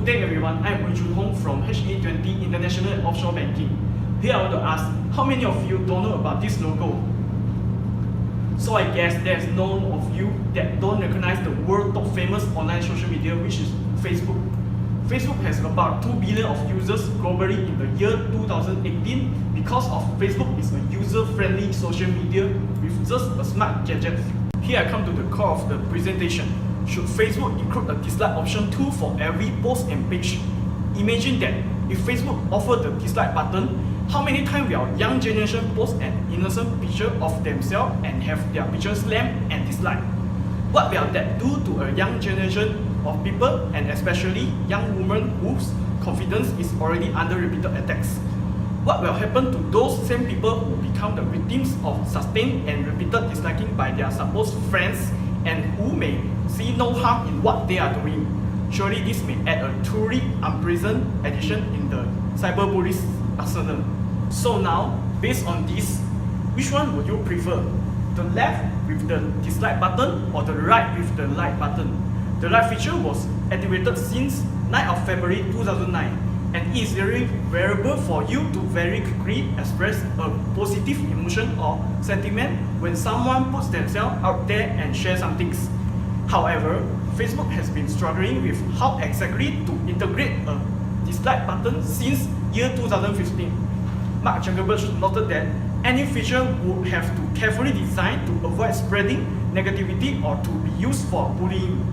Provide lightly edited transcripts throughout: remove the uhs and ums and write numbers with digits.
Good day everyone, I am Chun from HE20 International Offshore Banking. Here I want to ask, how many of you don't know about this logo? So I guess there's none of you that don't recognize the world top famous online social media, which is Facebook. Facebook has about 2 billion of users globally in the year 2018 because of Facebook is a user-friendly social media with just a smart gadget. Here I come to the core of the presentation. Should Facebook include a dislike option too for every post and page? Imagine that if Facebook offered the dislike button, how many times will our young generation post an innocent picture of themselves and have their picture slammed and disliked? What will that do to a young generation of people, and especially young women whose confidence is already under repeated attacks? What will happen to those same people who become the victims of sustained and repeated disliking by their supposed friends and who may see no harm in what they are doing? Surely this may add a truly unpleasant addition in the cyberbully's arsenal. So now, based on this, which one would you prefer? The left with the dislike button or the right with the like button? The like feature was activated since 9th of February 2009 and is very variable for you to very quickly express a positive emotion or sentiment when someone puts themselves out there and shares some things. However, Facebook has been struggling with how exactly to integrate a dislike button since year 2015. Mark Zuckerberg noted that any feature would have to carefully design to avoid spreading negativity or to be used for bullying.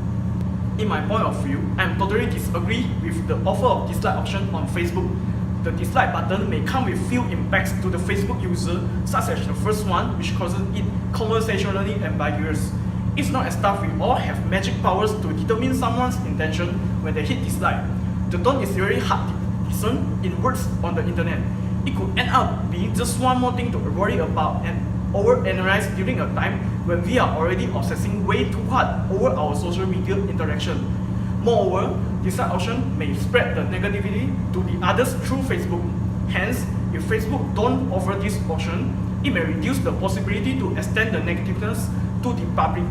In my point of view, I am totally disagree with the offer of dislike option on Facebook. The dislike button may come with few impacts to the Facebook user, such as the first one, which causes it conversationally ambiguous. It's not as though we all have magic powers to determine someone's intention when they hit dislike. The tone is very hard to discern in words on the internet. It could end up being just one more thing to worry about and overanalyze during a time when we are already obsessing way too hard over our social media interaction. Moreover, dislike option may spread the negativity to the others through Facebook. Hence, if Facebook don't offer this option, it may reduce the possibility to extend the negativeness to the public.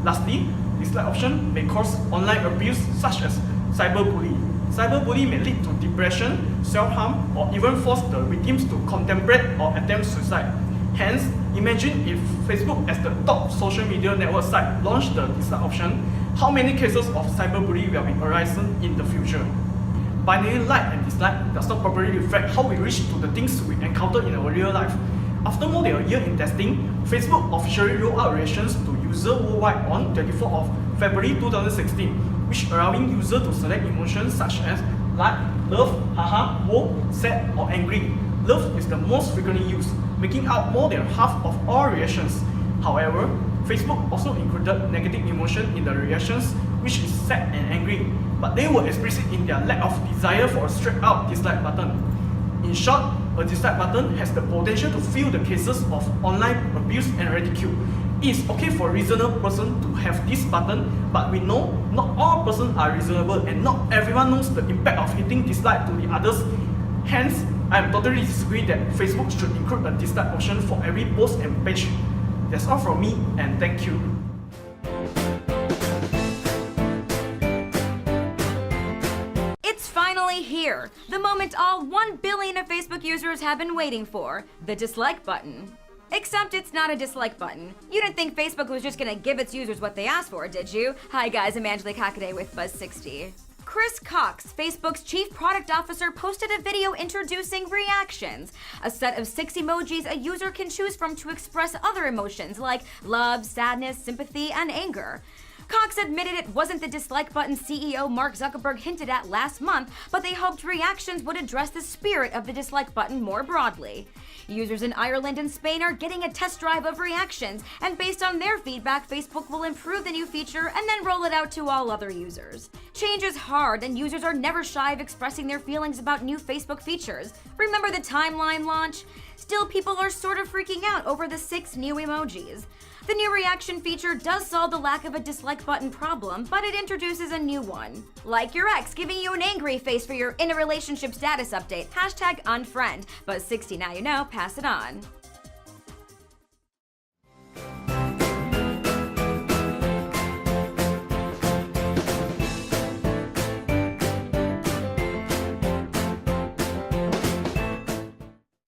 Lastly, dislike option may cause online abuse such as cyberbullying. Cyberbullying may lead to depression, self-harm, or even force the victims to contemplate or attempt suicide. Hence, imagine if Facebook as the top social media network site launched the dislike option, how many cases of cyberbullying will be arising in the future? Binary like and dislike does not properly reflect how we reach to the things we encounter in our real life. After more than a year in testing, Facebook officially rolled out reactions to users worldwide on 24th of February 2016, which allowing users to select emotions such as like, love, haha, woe, sad, or angry. Love is the most frequently used, making up more than half of all reactions. However, Facebook also included negative emotion in the reactions, which is sad and angry, but they were explicit in their lack of desire for a straight-out dislike button. In short, a dislike button has the potential to fill the cases of online abuse and ridicule. It is okay for a reasonable person to have this button, but we know not all persons are reasonable and not everyone knows the impact of hitting dislike to the others. Hence, I am totally disagree that Facebook should include a dislike option for every post and page. That's all from me, and thank you. It's finally here! The moment all 1 billion of Facebook users have been waiting for, the dislike button. Except it's not a dislike button. You didn't think Facebook was just gonna give its users what they asked for, did you? Hi guys, I'm Angelique Hackaday with Buzz60. Chris Cox, Facebook's chief product officer, posted a video introducing reactions, a set of 6 emojis a user can choose from to express other emotions like love, sadness, sympathy, and anger. Cox admitted it wasn't the dislike button CEO Mark Zuckerberg hinted at last month, but they hoped reactions would address the spirit of the dislike button more broadly. Users in Ireland and Spain are getting a test drive of reactions, and based on their feedback, Facebook will improve the new feature and then roll it out to all other users. Change is hard, and users are never shy of expressing their feelings about new Facebook features. Remember the timeline launch? Still, people are sort of freaking out over the 6 new emojis. The new reaction feature does solve the lack of a dislike button problem, but it introduces a new one. Like your ex giving you an angry face for your in a relationship status update, #unfriend. Buzz60 now you know, pass it on.